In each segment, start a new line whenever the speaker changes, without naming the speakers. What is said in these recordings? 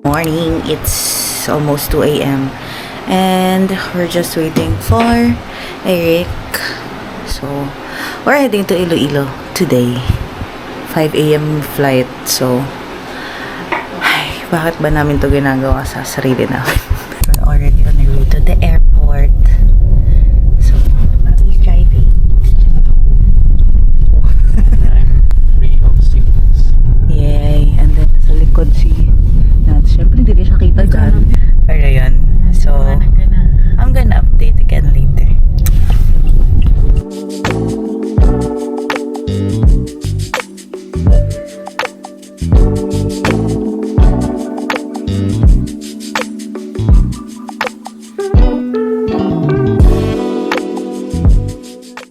Morning, it's almost 2 a.m. and we're just waiting for Eric. So, we're heading to Iloilo today. 5 a.m. flight. So, ay, bakit ba namin to ginagawa sa sarili namin? We're already on the way to the airport. So, Mommy's driving.
I'm free of sickness.
Yay! And then, sa likod si Nat. Siyempre, hindi siya kita dyan. Pero yun. So, I'm gonna update again later.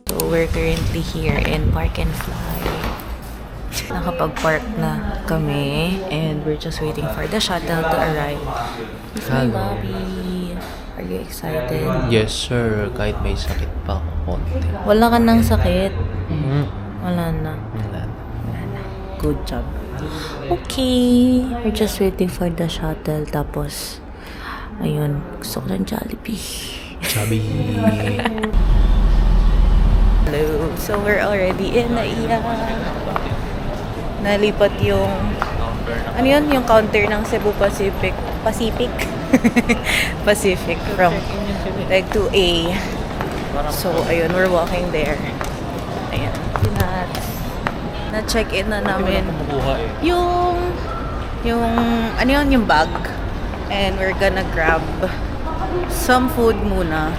So, we're currently here in Park and Fly. Nakapag-park na kami and we're just waiting for the shuttle to arrive. Hi, Bobby. Are you excited?
Yes, sir. Kahit may sakit pa ako konti.
Wala ka nang sakit. Wala na.
Wala na.
Wala na. Good job. Okay. We're just waiting for the shuttle. Tapos, ayun. Gusto ko ng Jollibee.
Sabi.
Hello. So, we're already in Naiya. Nalipat yung ano yun? Yung counter ng Cebu Pacific. Pacific from like 2A. So, ayun. We're walking there. Ayan. Na-check-in na namin yung ano yun? Yung bag. And we're gonna grab some food muna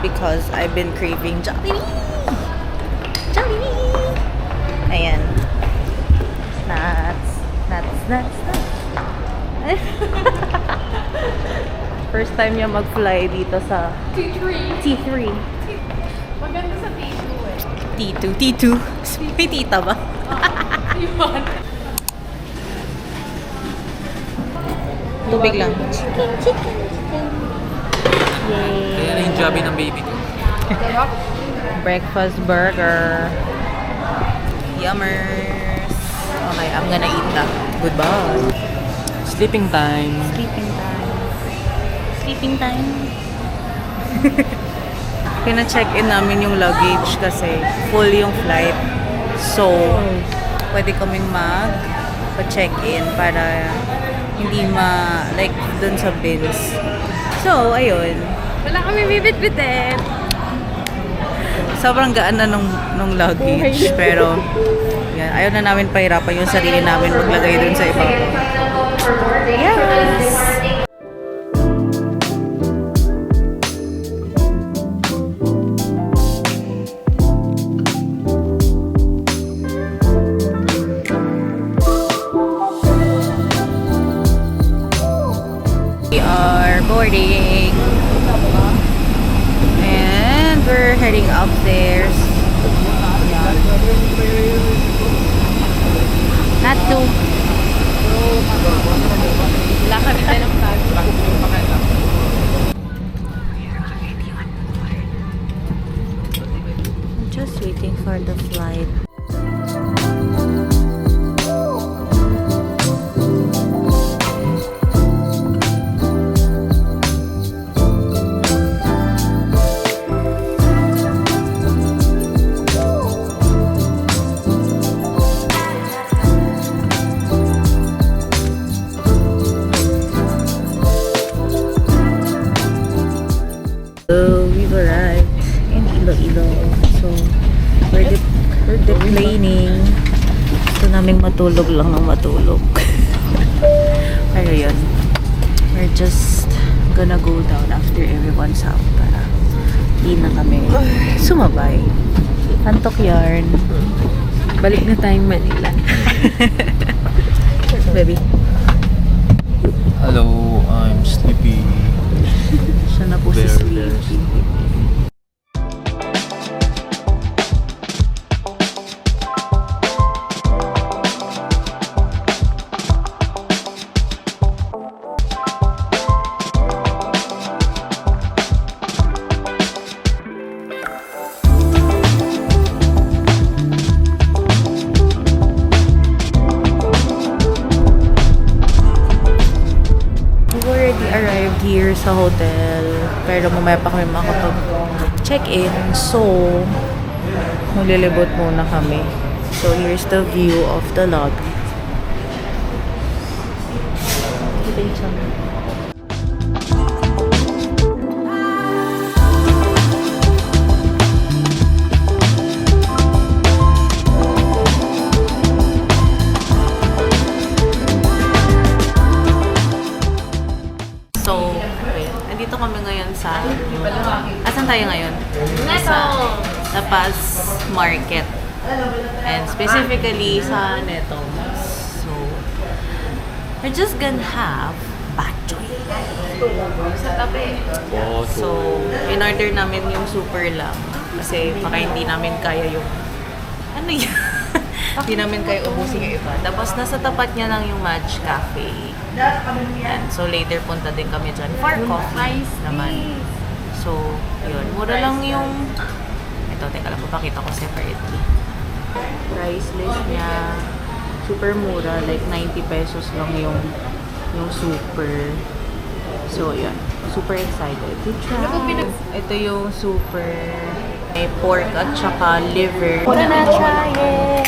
because I've been craving Jollibee. Jollibee! Ayan. Nuts. First time niya mag-fly dito sa T3.
Maganda sa T2 eh.
T2. May tita ba?
Yun.
Tubig lang. Chicken. Yay!
Kaya na yung job ng baby ko.
Breakfast burger. Yummers. Okay, I'm gonna eat na. Goodbye.
Sleeping time.
Sleeping time. Pina-check-in namin yung luggage kasi full yung flight. So, pwede kaming pa-check-in para hindi like dun sa bins. So, ayun.
Wala kami bibit-bitin.
Sobrang gaan na nung luggage. Pero, yan, ayaw na namin pahirapan yung sarili namin maglagay dun sa ibang. Yes! We are boarding. And we're heading upstairs. Not to.
Wala kami tayo ng flag.
I'm just waiting for the flight. So, we've arrived in Iloilo. So, we're deplaning. Gusto naming matulog lang ng matulog. Pero yun. We're just gonna go down after everyone's out para di na kami sumabay. Antok yarn.
Balik na tayong Manila.
Baby.
Hello, I'm sleepy.
Siya na po si
Very
Sleepy. sa hotel. Pero mamaya pa kami makapag-check-in. So, maglilibot muna kami. So, here's the view of the lobby. Kita yung siya. So, nandito kami ngayon sa... Asan tayo ngayon? Sa Tapas Market. And specifically sa Netoms. So, we're just gonna have bak choy. Sa tabi. So, in-order namin yung super lang. Kasi baka hindi namin kaya yung... Ano yun? Hindi namin kaya ubusin yung iba. Tapos nasa tapat niya lang yung Madge Cafe. And so later punta din kami dyan for coffee naman. So, yun. Mura lang yung... Ito, teka lang, papakita ko separately. Price list niya, super mura. Like 90 pesos lang yung super. So, yun. Super excited to try. Ito yung super... May pork at saka liver. We're gonna try it!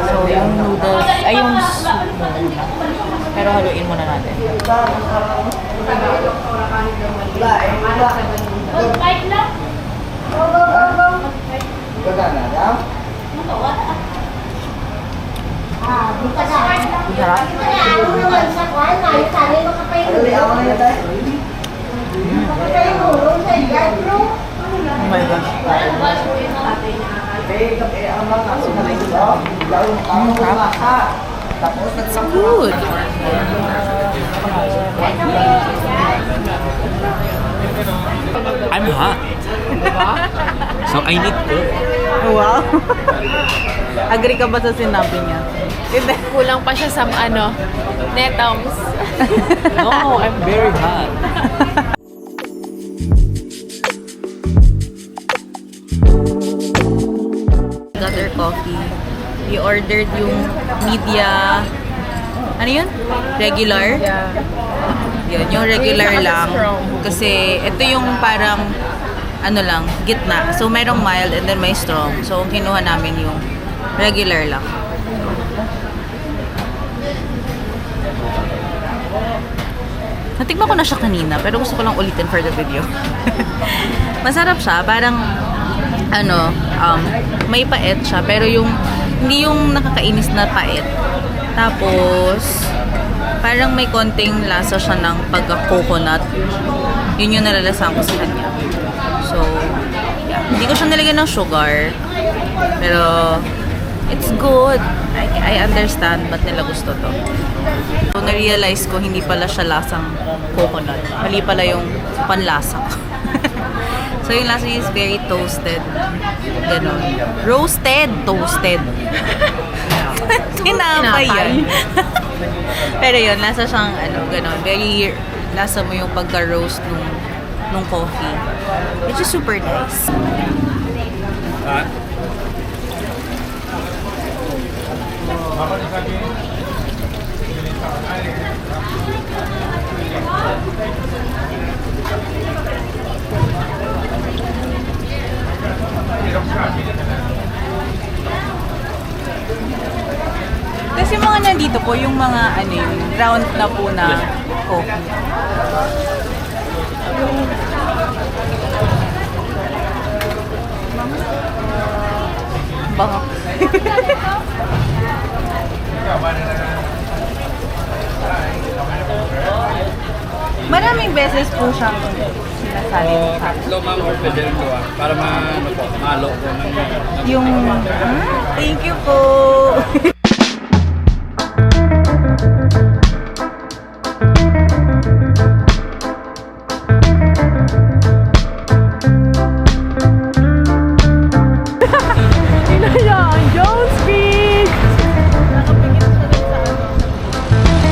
So, yung noodles, ay yung soup muna. Pero haluin muna natin. Oh my gosh. It's good.
I'm hot. So I need cook.
Wow. Agree ka ba sa sinabi niya? Hindi.
Kulang pa siya sa Netoms.
No, I'm very hot.
Got our coffee. We ordered yung media... Ano yun? Regular?
Yeah.
Yun, yung regular
Yung
lang.
strong.
Kasi ito yung parang, ano lang, gitna. So, merong mild and then may strong. So, ang kinuha namin yung regular lang. Natikman ko na siya kanina, pero gusto ko lang ulitin for the video. Masarap siya, parang, may pait siya, pero hindi yung nakakainis na pait. Tapos, parang may konting lasa siya ng pagka-coconut. Yun yung nalalasahan ko sa kanya. So, yeah. Hindi ko siya nilagyan ng sugar. Pero, it's good. I understand ba't nila gusto to. So, na-realize ko, hindi pala siya lasang coconut. Mali pala yung panlasa ko. So, yung lasa is very toasted. Ganon. Roasted. Toasted. Tinapay yan. Pero yun, lasa siyang, ganon. Very, lasa mo yung pagka-roast nung coffee. Which is super nice. Kasi mga nandito po, yung mga yung round na po na coffee. Baka. Maraming beses po siyang sinasabi sa akin.
Tatlo ma'am or pwede rin dalawa para malo ko ng
Yung, thank you po.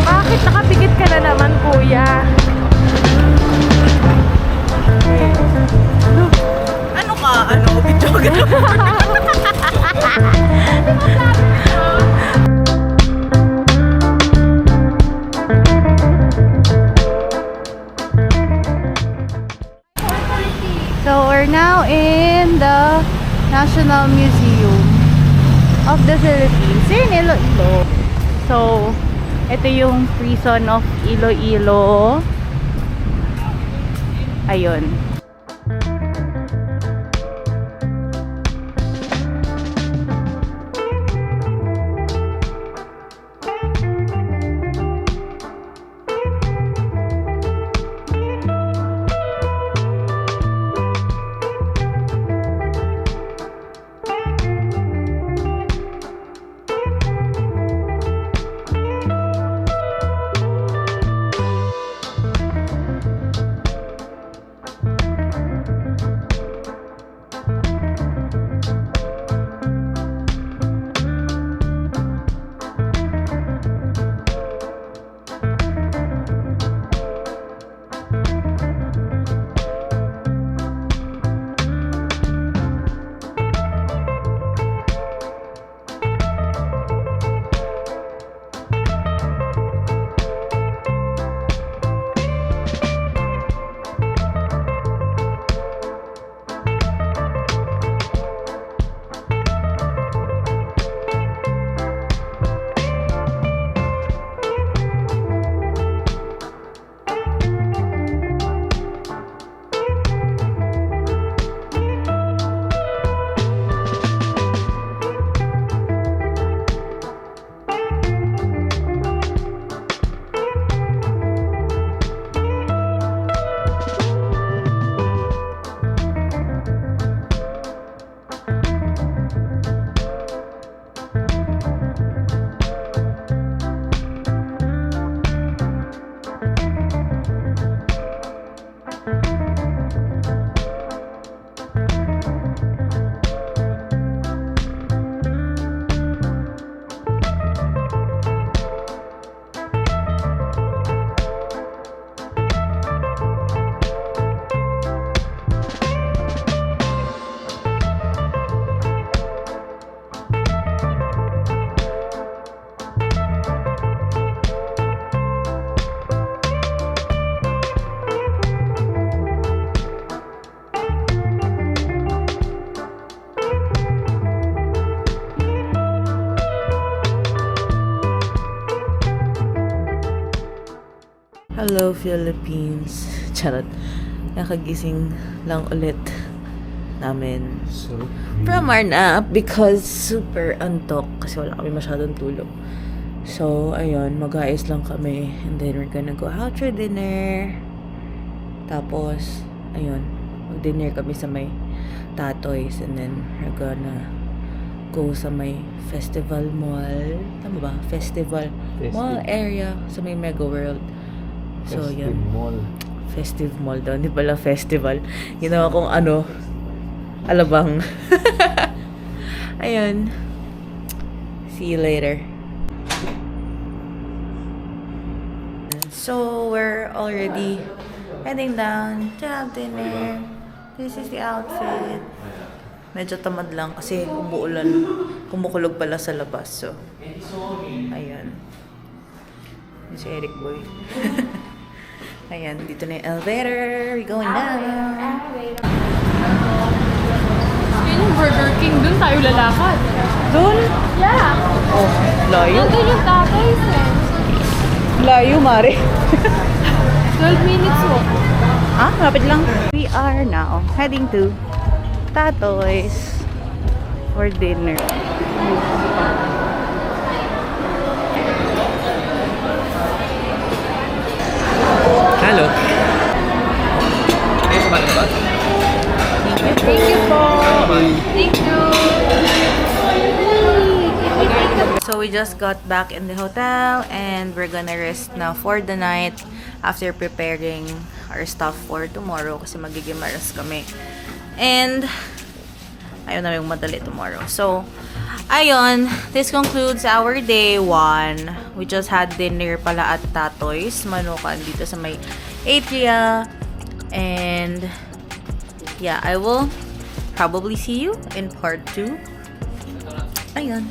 Bakit nakapikit ka na naman, kuya?
Ano ka? Video National Museum of the Philippines in Iloilo. So, ito yung prison of Iloilo. Ayun. Hello Philippines. Charot. Nakagising lang ulit namin from our nap because super antok kasi wala kami masyadong tulog. So, ayun, mag-aayos lang kami and then we're gonna go out for dinner. Tapos, ayun, mag-dinner kami sa may Tatoys and then we're gonna go sa may Festival Mall. Tama ba? Festival Mall area sa may Mega World. So, yan. Festive Mall daw. Hindi pala festival. Ginawa kong ano, alabang. Ayun. See you later. So, we're already heading down to have dinner. This is the outfit. Medyo tamad lang kasi umuulan. Kumukulog pala sa labas. So, ayan. Si Eric Boy. Ayan, dito na yung elevator. We're going down.
Yun yung Burger King. Doon tayo lalakad.
Doon?
Yeah.
Oh, layo.
Nandun yung Tatoys eh.
Layo, Mare.
12 minutes walk.
Ah, lapit lang. We are now heading to Tatoys for dinner.
Hello. Ayos ba ito ba?
Thank you po. Thank you.
So we just got back in the hotel and we're gonna rest now for the night after preparing our stuff for tomorrow kasi magiging maras kami. And ayaw namin madali tomorrow. So, ayun, this concludes our day 1. We just had dinner pala at Tatoys, Manukan dito sa may Atria. And yeah, I will probably see you in part 2. Ayun.